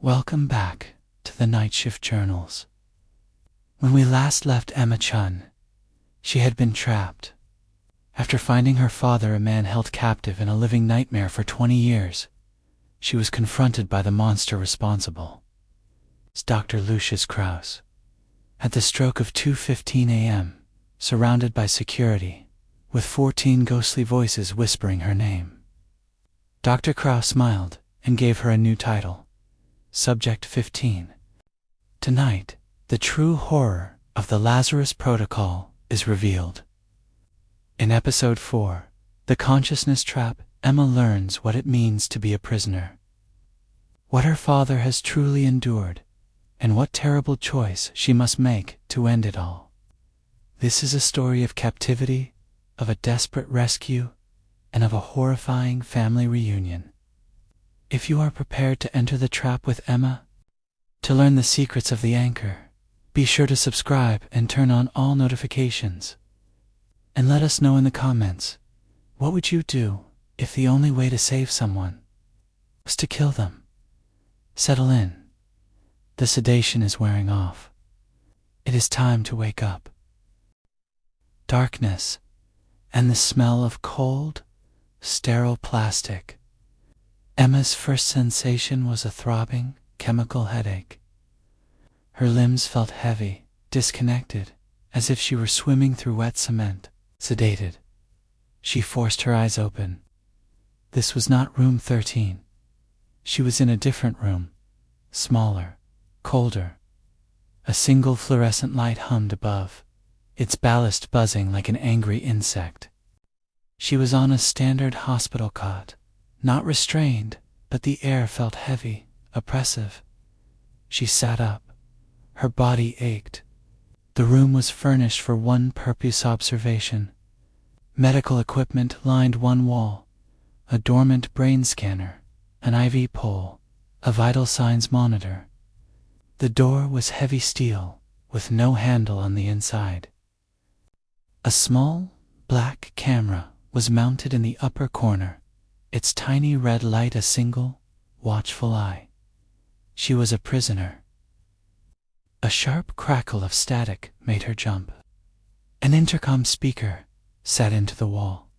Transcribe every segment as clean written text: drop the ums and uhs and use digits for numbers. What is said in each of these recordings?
Welcome back to the Night Shift Journals. When we last left Emma Chun, she had been trapped. After finding her father a man held captive in a living nightmare for 20 years, she was confronted by the monster responsible. It's Dr. Lucius Krauss. At the stroke of 2:15 a.m., surrounded by security, with 14 ghostly voices whispering her name. Dr. Krauss smiled and gave her a new title, Subject 15. Tonight, the true horror of the Lazarus Protocol is revealed. In Episode 4, The Consciousness Trap, Emma learns what it means to be a prisoner, what her father has truly endured, and what terrible choice she must make to end it all. This is a story of captivity, of a desperate rescue, and of a horrifying family reunion. If you are prepared to enter the trap with Emma, to learn the secrets of the anchor, be sure to subscribe and turn on all notifications. And let us know in the comments, what would you do if the only way to save someone was to kill them? Settle in. The sedation is wearing off. It is time to wake up. Darkness and the smell of cold, sterile plastic. Emma's first sensation was a throbbing, chemical headache. Her limbs felt heavy, disconnected, as if she were swimming through wet cement. Sedated, she forced her eyes open. This was not room 13. She was in a different room, smaller, colder. A single fluorescent light hummed above, its ballast buzzing like an angry insect. She was on a standard hospital cot, not restrained, but the air felt heavy, oppressive. She sat up. Her body ached. The room was furnished for one purpose: observation. Medical equipment lined one wall, a dormant brain scanner, an IV pole, a vital signs monitor. The door was heavy steel, with no handle on the inside. A small, black camera was mounted in the upper corner, its tiny red light a single, watchful eye. She was a prisoner. A sharp crackle of static made her jump. An intercom speaker sat into the wall.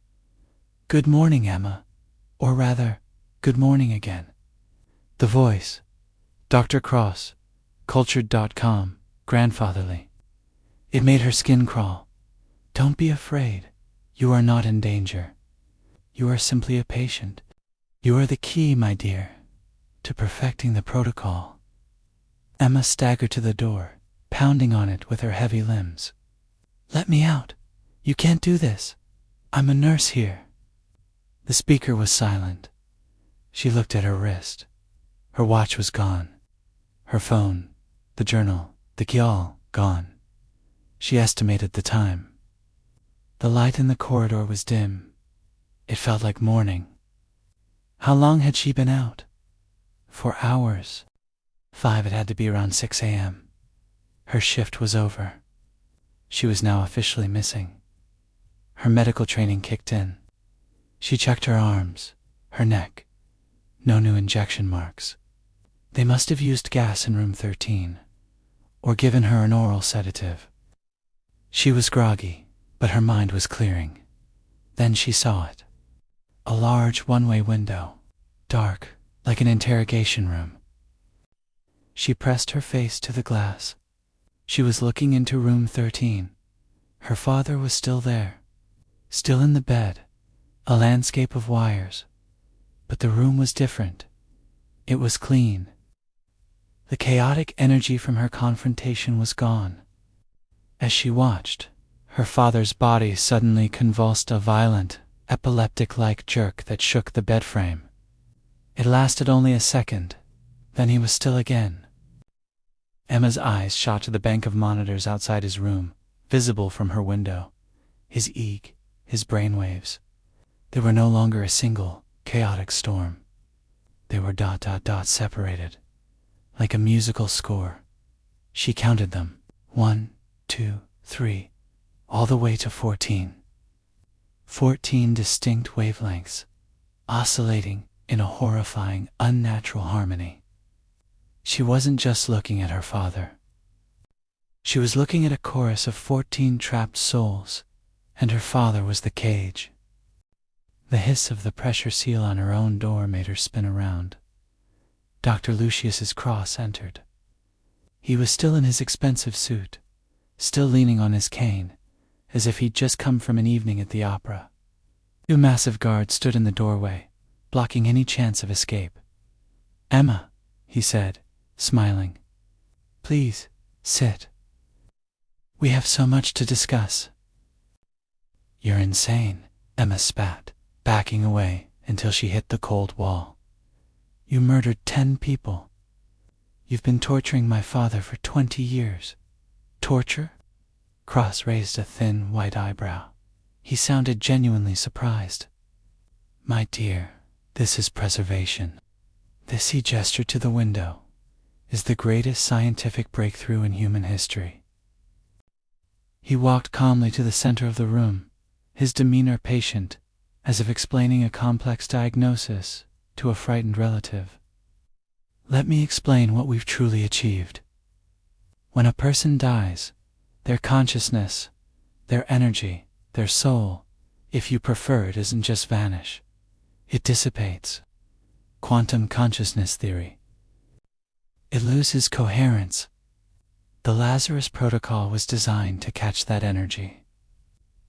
"Good morning, Emma," or rather, "Good morning again." The voice, Dr. Cross, cultured.com, grandfatherly. It made her skin crawl. "Don't be afraid. You are not in danger. You are simply a patient. You are the key, my dear, to perfecting the protocol." Emma staggered to the door, pounding on it with her heavy limbs. "Let me out. You can't do this. I'm a nurse here." The speaker was silent. She looked at her wrist. Her watch was gone. Her phone, the journal, the key-all, gone. She estimated the time. The light in the corridor was dim. It felt like morning. How long had she been out? For hours. 5, it had to be around 6 a.m. Her shift was over. She was now officially missing. Her medical training kicked in. She checked her arms, her neck. No new injection marks. They must have used gas in room 13, or given her an oral sedative. She was groggy, but her mind was clearing. Then she saw it. A large one-way window, dark, like an interrogation room. She pressed her face to the glass. She was looking into room 13. Her father was still there, still in the bed, a landscape of wires. But the room was different. It was clean. The chaotic energy from her confrontation was gone. As she watched, her father's body suddenly convulsed a violent, epileptic-like jerk that shook the bed frame. It lasted only a second, then he was still again. Emma's eyes shot to the bank of monitors outside his room, visible from her window. His EEG, his brainwaves. They were no longer a single, chaotic storm. They were ... separated, like a musical score. She counted them, 1, 2, 3, all the way to 14. 14 distinct wavelengths, oscillating in a horrifying, unnatural harmony. She wasn't just looking at her father. She was looking at a chorus of 14 trapped souls, and her father was the cage. The hiss of the pressure seal on her own door made her spin around. Dr. Lucius's cross entered. He was still in his expensive suit, still leaning on his cane, as if he'd just come from an evening at the opera. 2 massive guards stood in the doorway, blocking any chance of escape. "Emma," he said, smiling. "Please, sit. We have so much to discuss." "You're insane," Emma spat, backing away until she hit the cold wall. "You murdered 10 people. You've been torturing my father for 20 years. Torture?" Cross raised a thin, white eyebrow. He sounded genuinely surprised. "My dear, this is preservation. This," he gestured to the window, "is the greatest scientific breakthrough in human history." He walked calmly to the center of the room, his demeanor patient, as if explaining a complex diagnosis to a frightened relative. "Let me explain what we've truly achieved. When a person dies, their consciousness, their energy, their soul, if you prefer, it doesn't just vanish. It dissipates. Quantum consciousness theory. It loses coherence. The Lazarus Protocol was designed to catch that energy,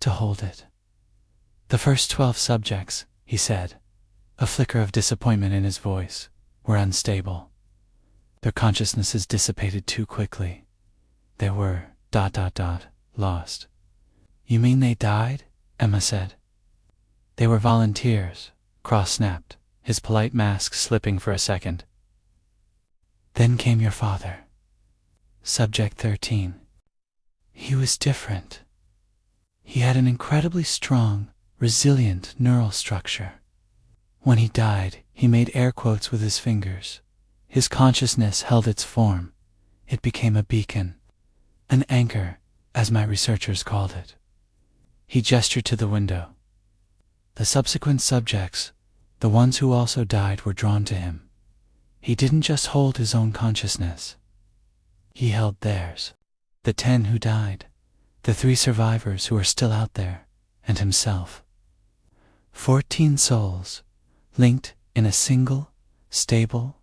to hold it. The first 12 subjects," he said, a flicker of disappointment in his voice, "were unstable. Their consciousnesses dissipated too quickly. They were ... lost." "You mean they died?" Emma said. "They were volunteers," Cross snapped, his polite mask slipping for a second. "Then came your father. Subject 13. He was different. He had an incredibly strong, resilient neural structure. When he died, he made air quotes with his fingers. His consciousness held its form. It became a beacon, an anchor, as my researchers called it." He gestured to the window. The subsequent subjects, the ones who also died, were drawn to him. He didn't just hold his own consciousness. He held theirs. The 10 who died, the 3 survivors who are still out there, and himself. 14 souls, linked in a single, stable,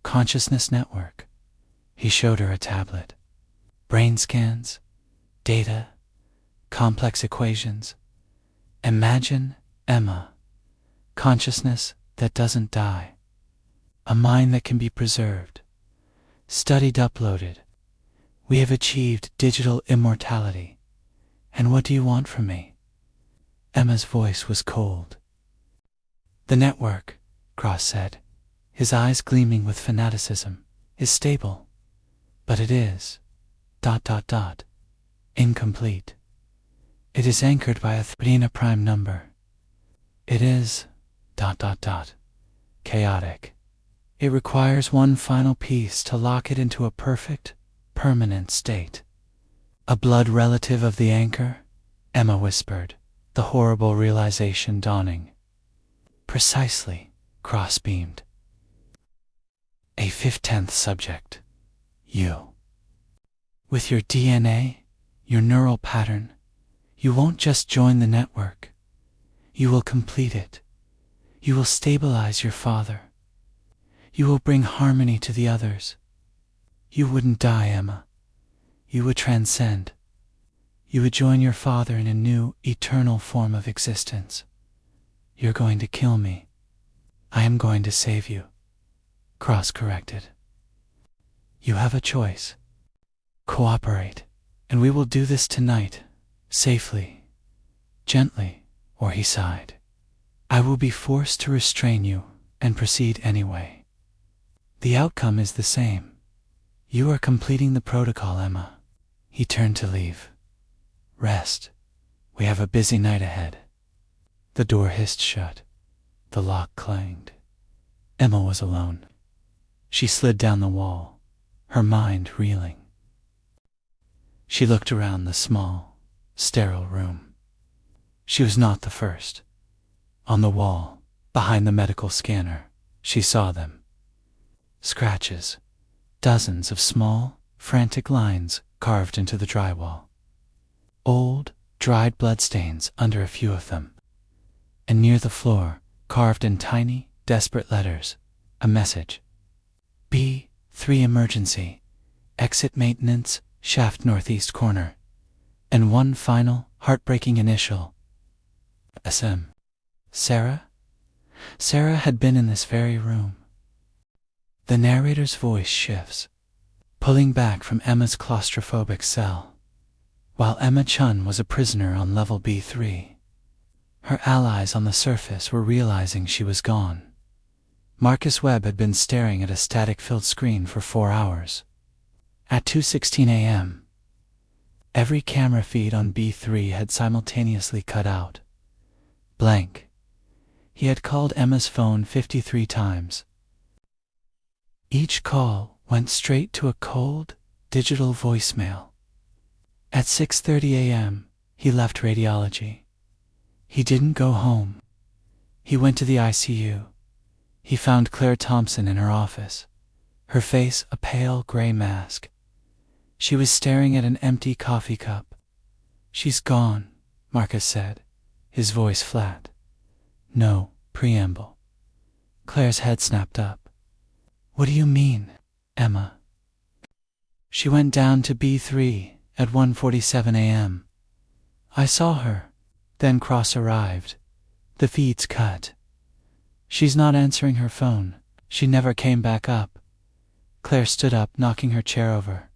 consciousness network. He showed her a tablet. Brain scans, data, complex equations. Imagine, Emma, consciousness that doesn't die. A mind that can be preserved. Studied, uploaded. We have achieved digital immortality. And what do you want from me?" Emma's voice was cold. "The network," Cross said, his eyes gleaming with fanaticism, "is stable. But it is ... incomplete. It is anchored by a 3 prime number. It is ... chaotic. It requires one final piece to lock it into a perfect, permanent state." "A blood relative of the anchor?" Emma whispered, the horrible realization dawning. "Precisely," Cross beamed. "A 15th subject. You. With your DNA, your neural pattern, you won't just join the network. You will complete it. You will stabilize your father. You will bring harmony to the others. You wouldn't die, Emma. You would transcend. You would join your father in a new, eternal form of existence. You're going to kill me. I am going to save you," Cross corrected. "You have a choice. Cooperate, and we will do this tonight, safely, gently," or he sighed. "I will be forced to restrain you and proceed anyway. The outcome is the same. You are completing the protocol, Emma." He turned to leave. "Rest. We have a busy night ahead." The door hissed shut. The lock clanged. Emma was alone. She slid down the wall, her mind reeling. She looked around the small, sterile room. She was not the first. On the wall, behind the medical scanner, she saw them. Scratches, dozens of small, frantic lines carved into the drywall. Old, dried bloodstains under a few of them. And near the floor, carved in tiny, desperate letters, a message. B3 emergency, exit maintenance, shaft northeast corner. And one final, heartbreaking initial. SM. Sarah? Sarah had been in this very room. The narrator's voice shifts, pulling back from Emma's claustrophobic cell. While Emma Chun was a prisoner on level B3, her allies on the surface were realizing she was gone. Marcus Webb had been staring at a static-filled screen for 4 hours. At 2:16 a.m., every camera feed on B3 had simultaneously cut out. Blank. He had called Emma's phone 53 times. Each call went straight to a cold, digital voicemail. At 6:30 a.m., he left radiology. He didn't go home. He went to the ICU. He found Claire Thompson in her office, her face a pale gray mask. She was staring at an empty coffee cup. "She's gone," Marcus said, his voice flat. No preamble. Claire's head snapped up. "What do you mean, Emma?" "She went down to B3 at 1:47 a.m. I saw her. Then Cross arrived. The feed's cut. She's not answering her phone. She never came back up." Claire stood up, knocking her chair over.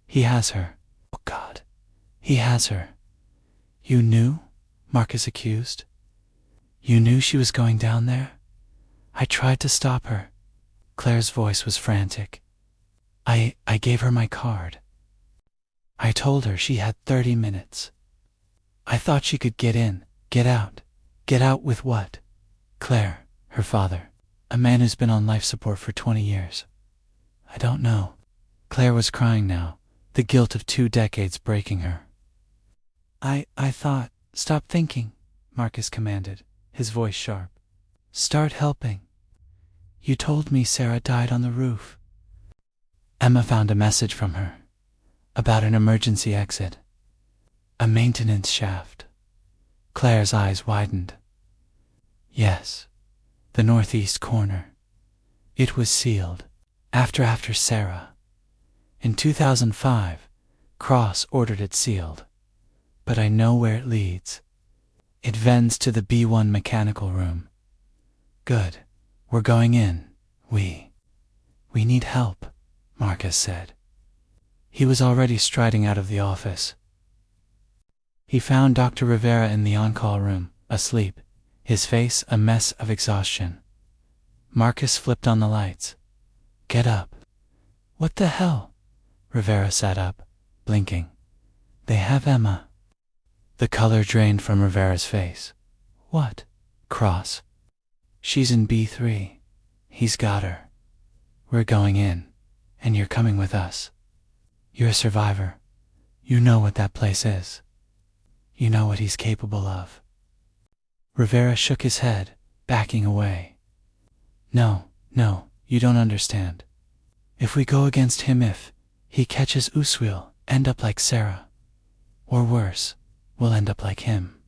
"He has her. Oh, God. He has her." "You knew?" Marcus accused. "You knew she was going down there?" "I tried to stop her." Claire's voice was frantic. I gave her my card. I told her she had 30 minutes. I thought she could get in, get out. Get out with what?" "Claire, her father, a man who's been on life support for 20 years. I don't know." Claire was crying now, the guilt of 2 decades breaking her. I thought, "Stop thinking," Marcus commanded, his voice sharp. "Start helping. You told me Sarah died on the roof." Emma found a message from her about an emergency exit, a maintenance shaft. Claire's eyes widened. Yes, the northeast corner. It was sealed. After Sarah. In 2005, Cross ordered it sealed. But I know where it leads. It vents to the B1 mechanical room. "Good. We're going in. We need help," Marcus said. He was already striding out of the office. He found Dr. Rivera in the on-call room, asleep, his face a mess of exhaustion. Marcus flipped on the lights. "Get up." "What the hell?" Rivera sat up, blinking. "They have Emma." The color drained from Rivera's face. "What?" "Cross. She's in B3. He's got her. We're going in, and you're coming with us. You're a survivor. You know what that place is. You know what he's capable of." Rivera shook his head, backing away. No, you don't understand. If we go against him, if he catches us, we'll end up like Sarah. Or worse, we'll end up like him."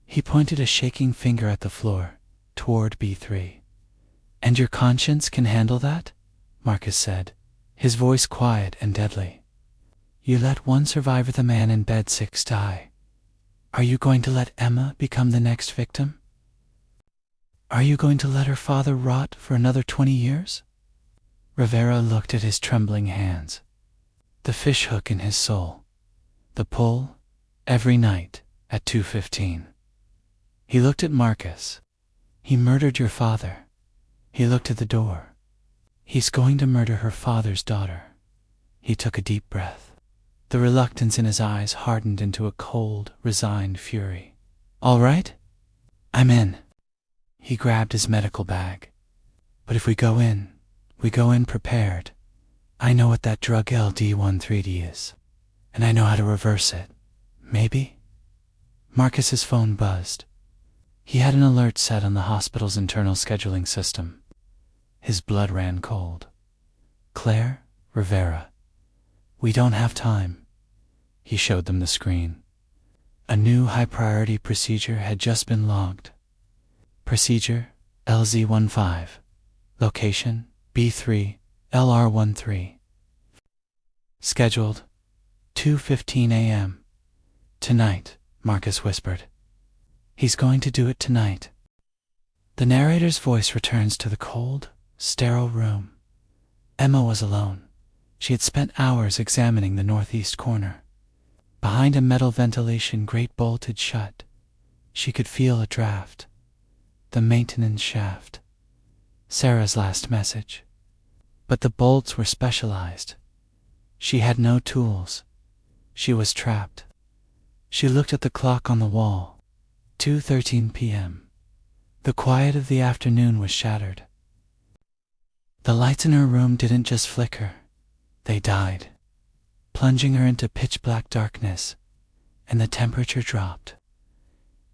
He pointed a shaking finger at the floor, toward B3. "And your conscience can handle that?" Marcus said, his voice quiet and deadly. "You let one survivor, the man in bed 6, die. Are you going to let Emma become the next victim? Are you going to let her father rot for another 20 years? Rivera looked at his trembling hands. The fishhook in his soul. The pull, every night, at 2:15. He looked at Marcus. "He murdered your father." He looked at the door. "He's going to murder her father's daughter." He took a deep breath. The reluctance in his eyes hardened into a cold, resigned fury. "All right? I'm in." He grabbed his medical bag. "But if we go in prepared. I know what that drug LD-130 is, and I know how to reverse it. Maybe?" Marcus's phone buzzed. He had an alert set on the hospital's internal scheduling system. His blood ran cold. "Claire, Rivera. We don't have time. He showed them the screen. A new high-priority procedure had just been logged. Procedure LZ15. Location B3 LR13. Scheduled 2:15 a.m. Tonight, Marcus whispered. He's going to do it tonight. The narrator's voice returns to the cold, sterile room. Emma was alone. She had spent hours examining the northeast corner. Behind a metal ventilation grate bolted shut, she could feel a draft. The maintenance shaft. Sarah's last message. But the bolts were specialized. She had no tools. She was trapped. She looked at the clock on the wall. 2:13 p.m. The quiet of the afternoon was shattered. The lights in her room didn't just flicker. They died, plunging her into pitch-black darkness, and the temperature dropped.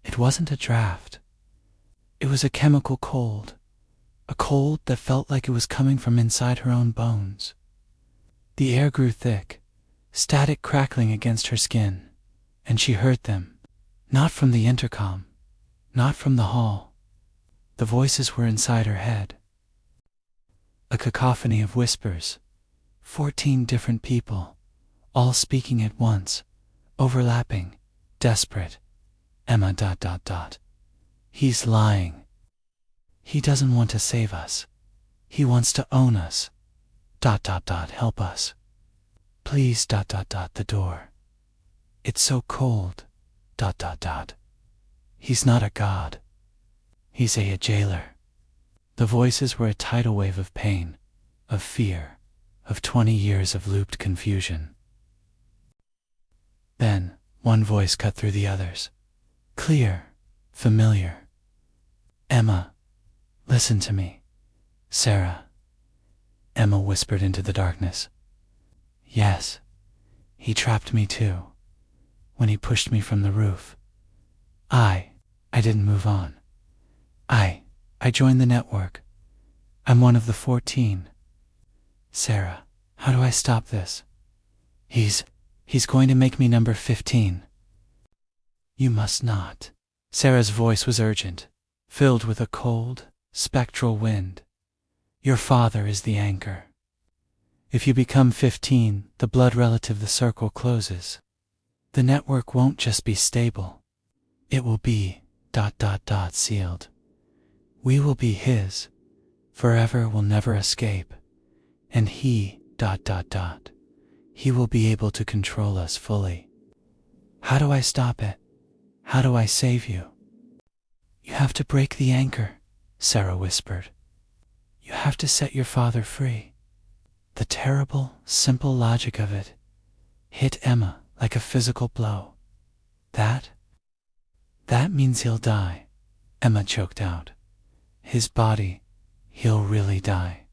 It wasn't a draft. It was a chemical cold, a cold that felt like it was coming from inside her own bones. The air grew thick, static crackling against her skin, and she heard them, not from the intercom, not from the hall. The voices were inside her head. A cacophony of whispers, 14 different people, all speaking at once, overlapping, desperate. Emma ... He's lying. He doesn't want to save us. He wants to own us. ... Help us. Please ... The door. It's so cold. ... He's not a god. He's a jailer. The voices were a tidal wave of pain, of fear, of 20 years of looped confusion. Then, one voice cut through the others. Clear, familiar. Emma, listen to me. Sarah. Emma whispered into the darkness. Yes, he trapped me too. When he pushed me from the roof. I didn't move on. I joined the network. I'm one of the 14. Sarah, how do I stop this? He's going to make me number 15. You must not. Sarah's voice was urgent, filled with a cold, spectral wind. Your father is the anchor. If you become 15, the blood relative the circle closes. The network won't just be stable. It will be ... sealed. We will be his. Forever will never escape. And he ... He will be able to control us fully. How do I stop it? How do I save you? You have to break the anchor, Sarah whispered. You have to set your father free. The terrible, simple logic of it hit Emma like a physical blow. That means he'll die, Emma choked out. His body, he'll really die.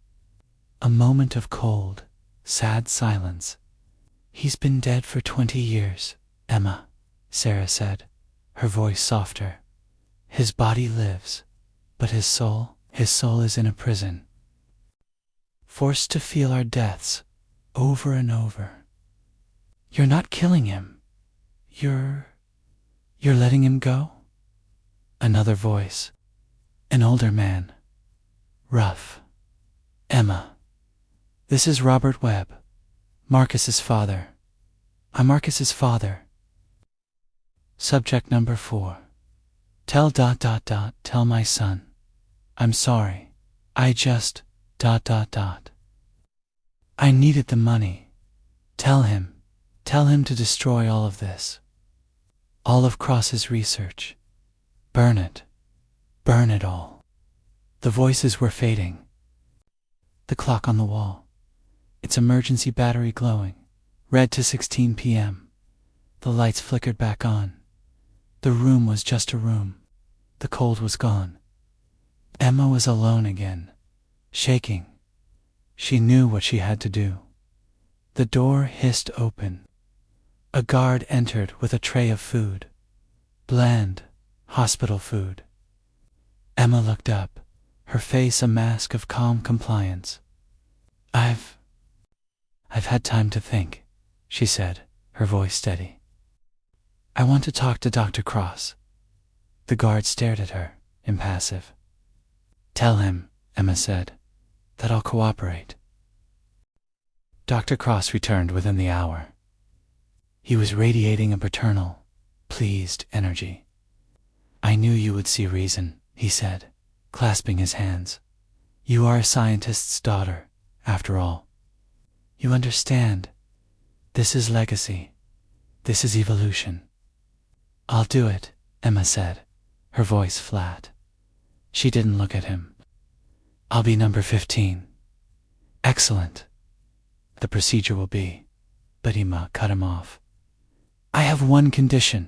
A moment of cold, sad silence. He's been dead for 20 years, Emma, Sarah said, her voice softer. His body lives, but his soul is in a prison. Forced to feel our deaths over and over. You're not killing him. You're letting him go? Another voice. An older man. Rough. Emma. This is Robert Webb, Marcus's father. I'm Marcus's father. Subject number 4. Tell ... tell my son. I'm sorry. I just ... I needed the money. Tell him to destroy all of this. All of Cross's research. Burn it all. The voices were fading. The clock on the wall. Its emergency battery glowing. Red to 16 p.m. The lights flickered back on. The room was just a room. The cold was gone. Emma was alone again, shaking. She knew what she had to do. The door hissed open. A guard entered with a tray of food. Bland, hospital food. Emma looked up, her face a mask of calm compliance. I've had time to think, she said, her voice steady. I want to talk to Dr. Cross. The guard stared at her, impassive. Tell him, Emma said, that I'll cooperate. Dr. Cross returned within the hour. He was radiating a paternal, pleased energy. I knew you would see reason, he said, clasping his hands. You are a scientist's daughter, after all. You understand. This is legacy. This is evolution. I'll do it, Emma said, her voice flat. She didn't look at him. I'll be number 15. Excellent. The procedure will be. But Emma cut him off. I have one condition.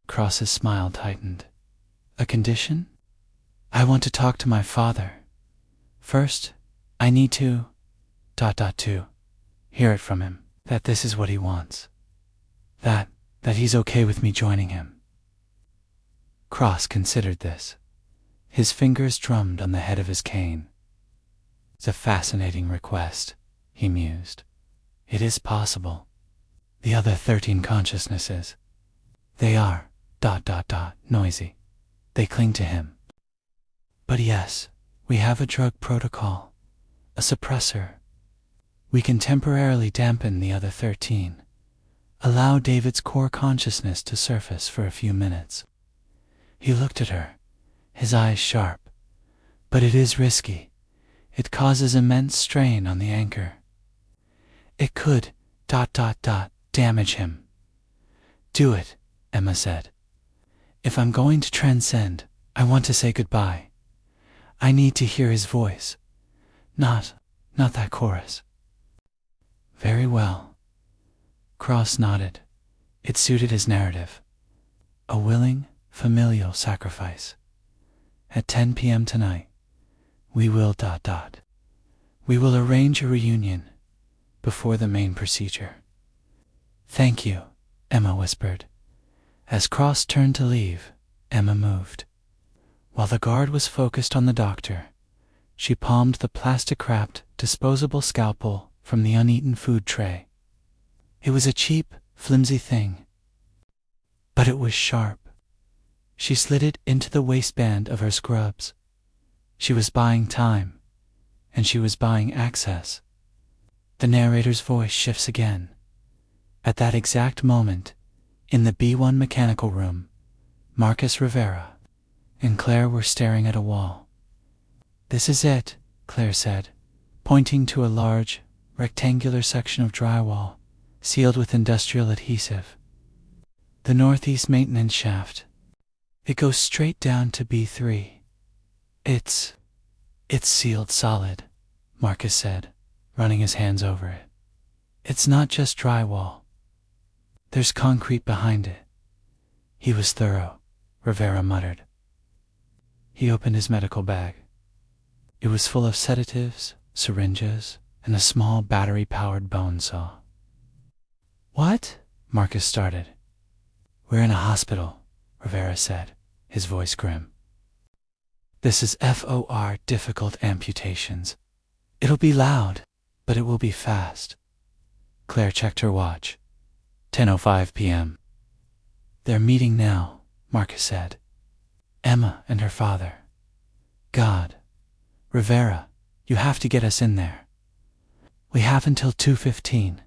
Cross's smile tightened. A condition? I want to talk to my father. First, I need to... hear it from him, that this is what he wants. That he's okay with me joining him. Cross considered this. His fingers drummed on the head of his cane. It's a fascinating request, he mused. It is possible. The other 13 consciousnesses, they are... noisy. They cling to him. But yes, we have a drug protocol, a suppressor. We can temporarily dampen the other 13, allow David's core consciousness to surface for a few minutes. He looked at her, his eyes sharp. But it is risky. It causes immense strain on the anchor. It could... damage him. Do it, Emma said. If I'm going to transcend, I want to say goodbye. I need to hear his voice. Not that chorus. Very well. Cross nodded. It suited his narrative. A willing, familial sacrifice. At 10 p.m. tonight, we will... We will arrange a reunion before the main procedure. Thank you, Emma whispered. As Cross turned to leave, Emma moved. While the guard was focused on the doctor, she palmed the plastic-wrapped, disposable scalpel from the uneaten food tray. It was a cheap, flimsy thing, but it was sharp. She slid it into the waistband of her scrubs. She was buying time, and she was buying access. The narrator's voice shifts again. At that exact moment, in the B1 mechanical room, Marcus Rivera and Claire were staring at a wall. This is it, Claire said, pointing to a large, rectangular section of drywall, sealed with industrial adhesive. The northeast maintenance shaft. It goes straight down to B3. It's sealed solid, Marcus said, running his hands over it. It's not just drywall. There's concrete behind it. He was thorough, Rivera muttered. He opened his medical bag. It was full of sedatives, syringes, and a small battery-powered bone saw. What? Marcus started. We're in a hospital, Rivera said, his voice grim. This is FOR difficult amputations. It'll be loud, but it will be fast. Claire checked her watch. 10:05 p.m. They're meeting now, Marcus said. Emma and her father. God. Rivera, you have to get us in there. We have until 2:15.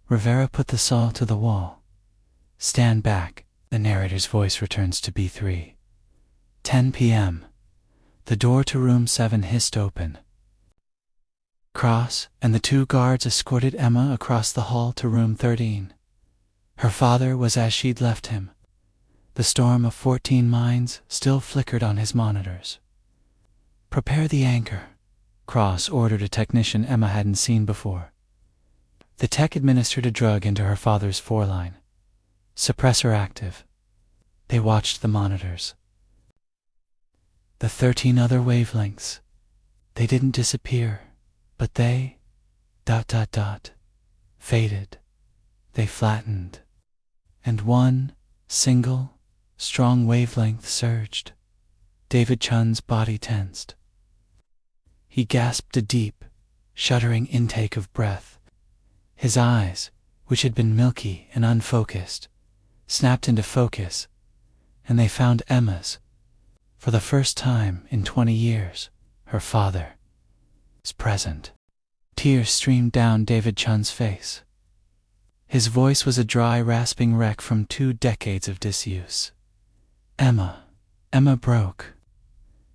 Rivera put the saw to the wall. Stand back, the narrator's voice returns to B3. 10 p.m. The door to room 7 hissed open. Cross and the 2 guards escorted Emma across the hall to room 13. Her father was as she'd left him. The storm of 14 minds still flickered on his monitors. Prepare the anchor, Cross ordered a technician Emma hadn't seen before. The tech administered a drug into her father's foreline. Suppressor active. They watched the monitors. The 13 other wavelengths. They didn't disappear, but they... faded. They flattened. And one, single, strong wavelength surged. David Chun's body tensed. He gasped a deep, shuddering intake of breath. His eyes, which had been milky and unfocused, snapped into focus, and they found Emma's. For the first time in 20 years, her father was present. Tears streamed down David Chun's face. His voice was a dry, rasping wreck from 2 decades of disuse. Emma broke.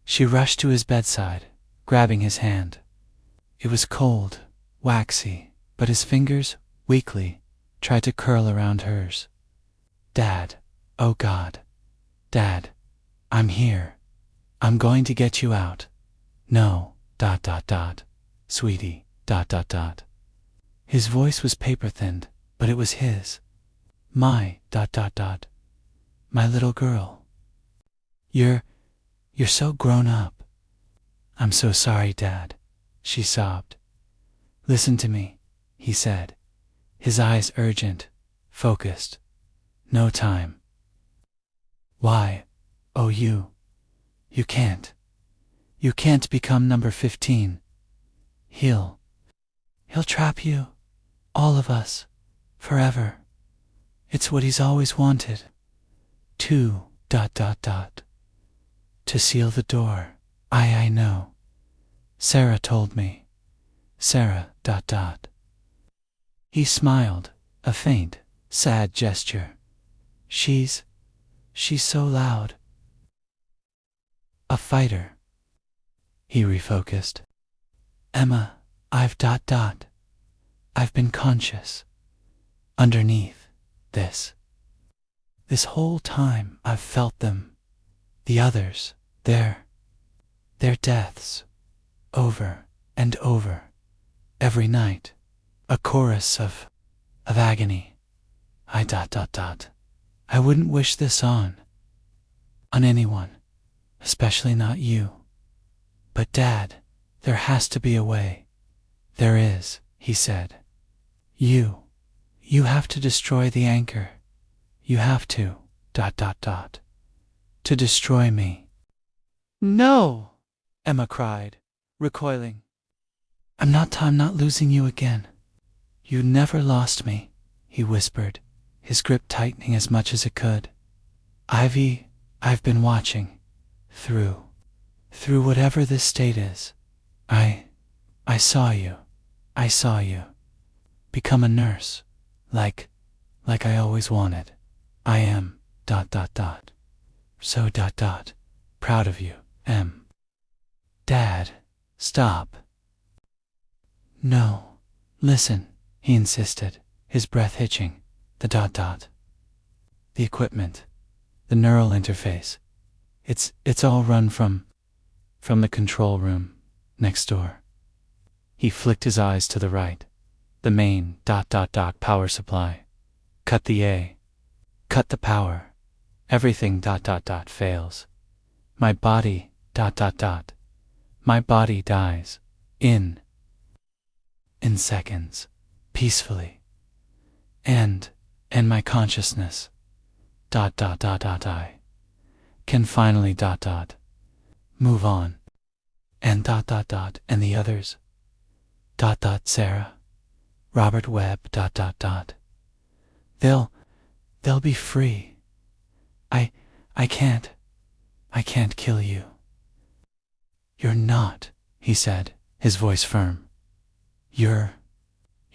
She rushed to his bedside, grabbing his hand. It was cold, waxy, but his fingers, weakly, tried to curl around hers. Dad, oh God. Dad, I'm here. I'm going to get you out. No, ... sweetie, ... His voice was paper-thinned, but it was his. My ... my little girl. You're so grown up. I'm so sorry, Dad, she sobbed. Listen to me, he said, his eyes urgent, focused. No time. Why? Oh, you can't. You can't become number 15. He'll trap you, all of us, forever. It's what he's always wanted. To ... to seal the door. I know. Sarah told me. Sarah ... He smiled, a faint, sad gesture. She's so loud. A fighter. He refocused. Emma, I've ... I've been conscious. Underneath this whole time I've felt them. The others, their deaths, over and over, every night, a chorus of agony. I ... I wouldn't wish this on anyone, especially not you. But Dad, there has to be a way. There is, he said. You have to destroy the anchor. You have to ... to destroy me. No, Emma cried, recoiling. I'm not losing you again. You never lost me, he whispered, his grip tightening as much as it could. I've been watching. Through whatever this state is. I saw you. Become a nurse. Like I always wanted. I am ... so ... proud of you, Em. Dad, stop. No, listen, he insisted, his breath hitching. The ... the equipment, the neural interface. It's all run from the control room next door. He flicked his eyes to the right. The main ... power supply. Cut the A. Cut the power. Everything ... fails. My body ... my body dies. In seconds. Peacefully. And my consciousness ... I can finally ... move on. And ... and the others ... Sarah, Robert Webb ... they'll be free. I can't kill you. You're not, he said, his voice firm. You're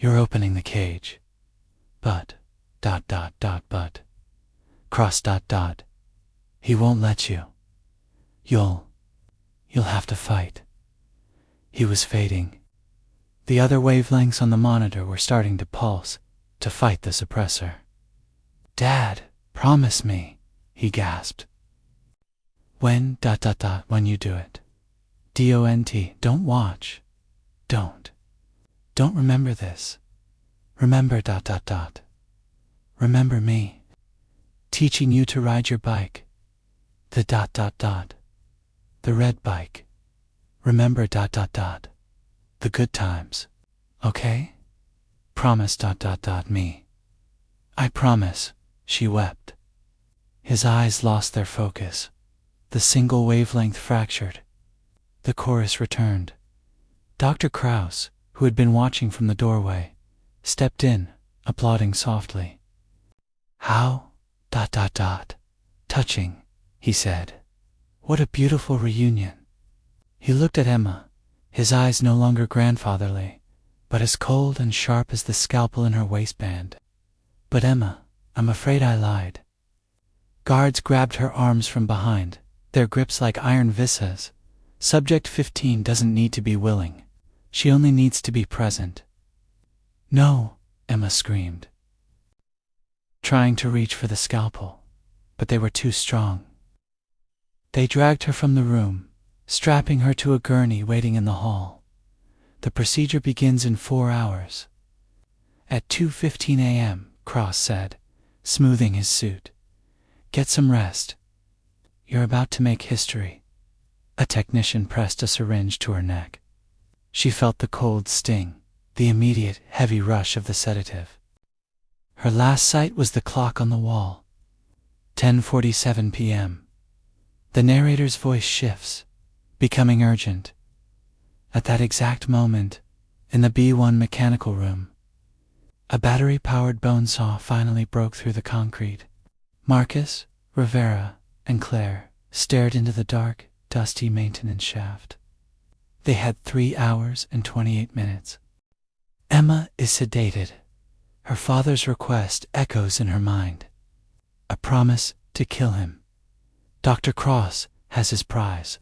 opening the cage. But ... but cross ... he won't let you. You'll have to fight. He was fading. The other wavelengths on the monitor were starting to pulse, to fight the suppressor. Dad, promise me, he gasped. When ... when you do it. DONT, don't watch. Don't remember this. Remember ... remember me. Teaching you to ride your bike. The ... the red bike. Remember ... the good times. Okay? Promise ... me. I promise, she wept. His eyes lost their focus. The single wavelength fractured. The chorus returned. Dr. Krauss, who who had been watching from the doorway, stepped in, applauding softly. "How, ... touching," he said. "What a beautiful reunion." He looked at Emma, his eyes no longer grandfatherly, but as cold and sharp as the scalpel in her waistband. "But Emma, I'm afraid I lied." Guards grabbed her arms from behind, their grips like iron visas. Subject 15 doesn't need to be willing. She only needs to be present. "No," Emma screamed, trying to reach for the scalpel, but they were too strong. They dragged her from the room, strapping her to a gurney waiting in the hall. "The procedure begins in 4 hours. At 2:15 a.m., Cross said, smoothing his suit. "Get some rest. You're about to make history." A technician pressed a syringe to her neck. She felt the cold sting, the immediate, heavy rush of the sedative. Her last sight was the clock on the wall. 10:47 p.m. The narrator's voice shifts, becoming urgent. At that exact moment, in the B1 mechanical room, a battery-powered bone saw finally broke through the concrete. Marcus, Rivera, and Claire stared into the dark, dusty maintenance shaft. They had 3 hours and 28 minutes. Emma is sedated. Her father's request echoes in her mind. A promise to kill him. Dr. Cross has his prize.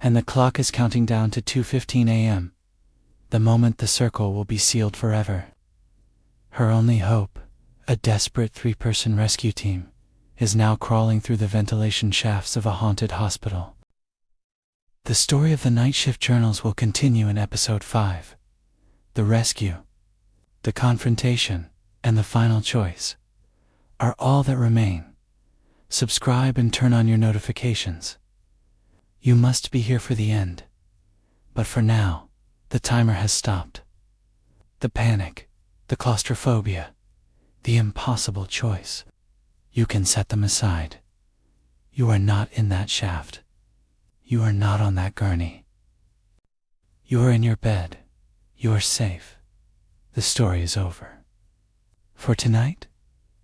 And the clock is counting down to 2:15 a.m., the moment the circle will be sealed forever. Her only hope, a desperate 3-person rescue team, is now crawling through the ventilation shafts of a haunted hospital. The story of the Night Shift Journals will continue in Episode 5. The rescue, the confrontation, and the final choice are all that remain. Subscribe and turn on your notifications. You must be here for the end. But for now, the timer has stopped. The panic, the claustrophobia, the impossible choice. You can set them aside. You are not in that shaft. You are not on that gurney. You are in your bed. You are safe. The story is over. For tonight,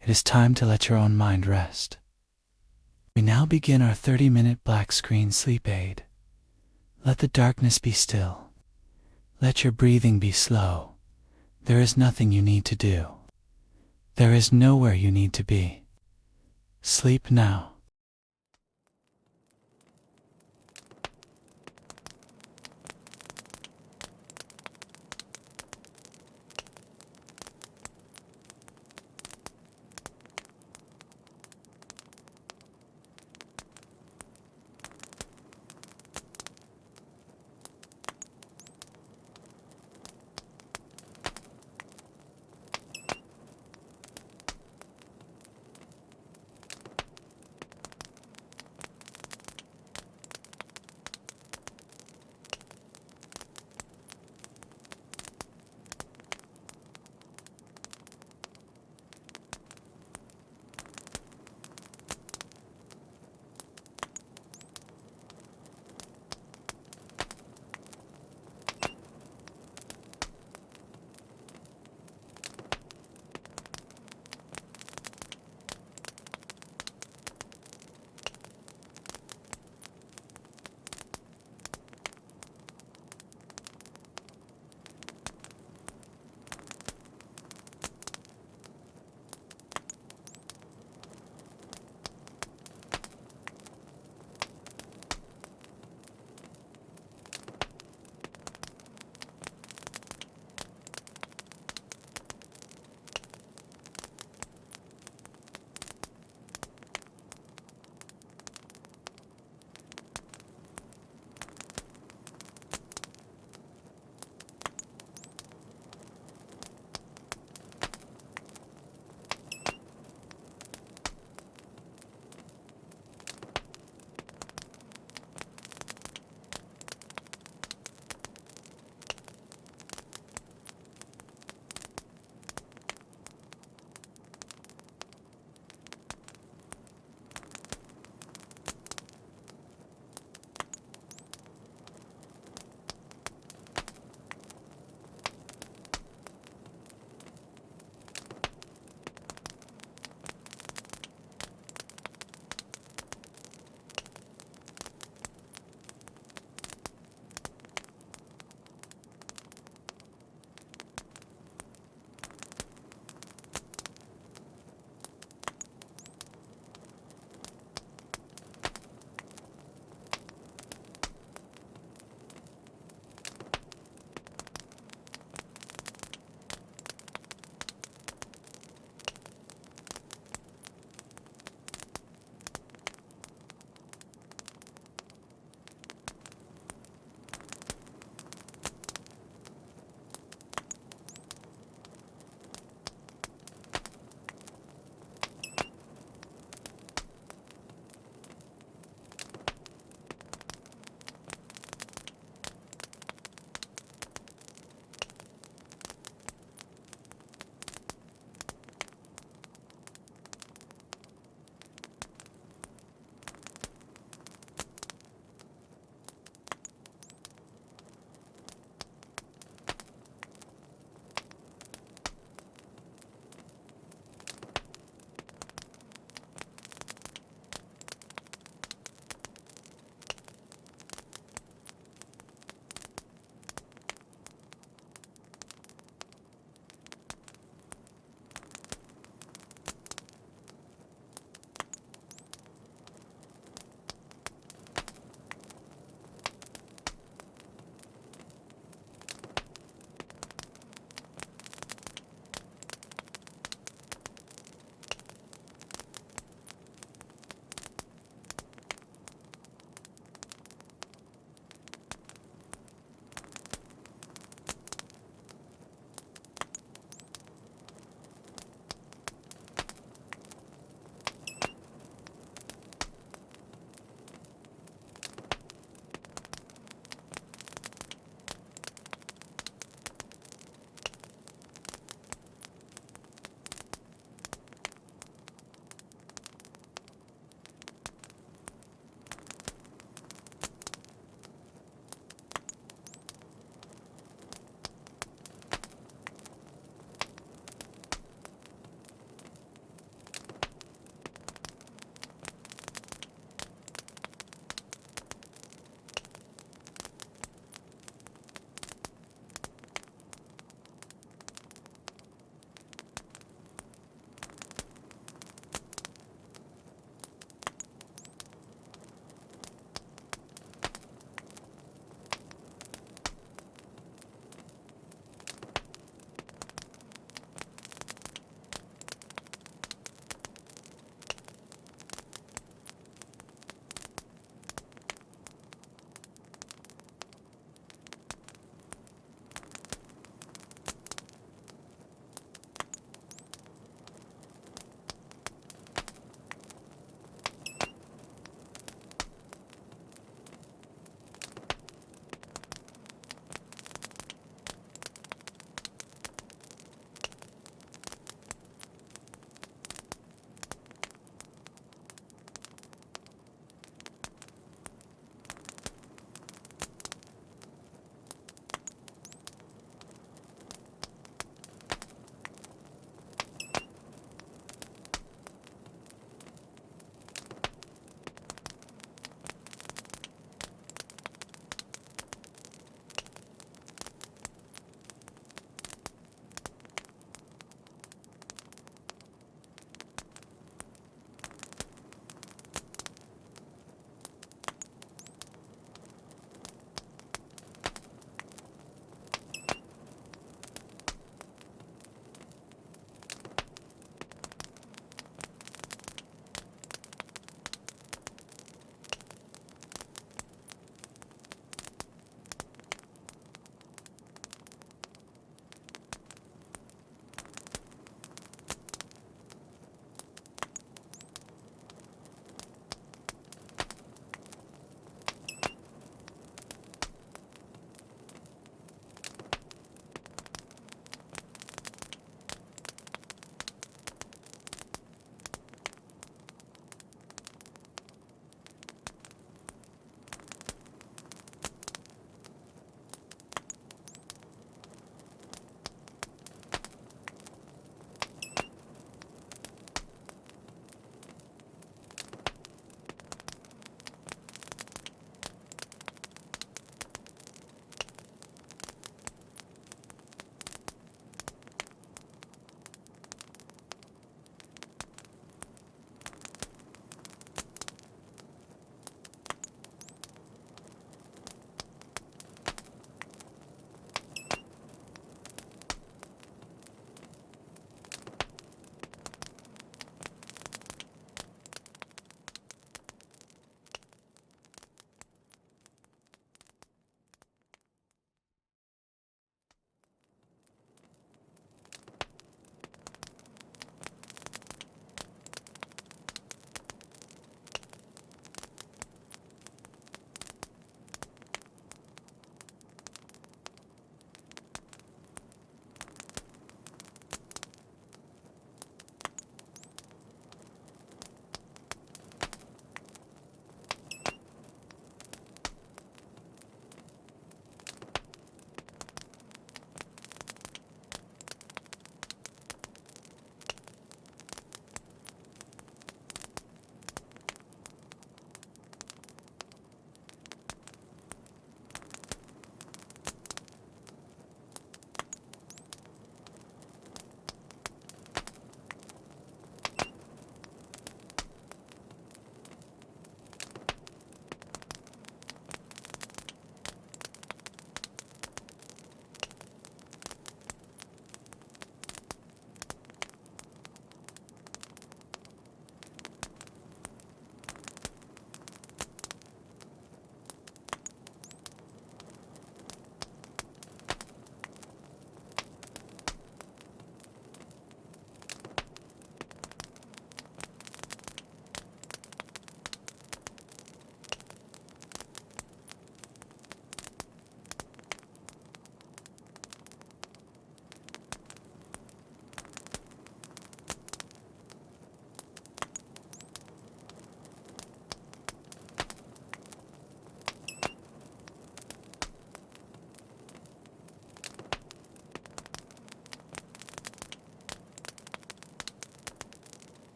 it is time to let your own mind rest. We now begin our 30-minute black screen sleep aid. Let the darkness be still. Let your breathing be slow. There is nothing you need to do. There is nowhere you need to be. Sleep now.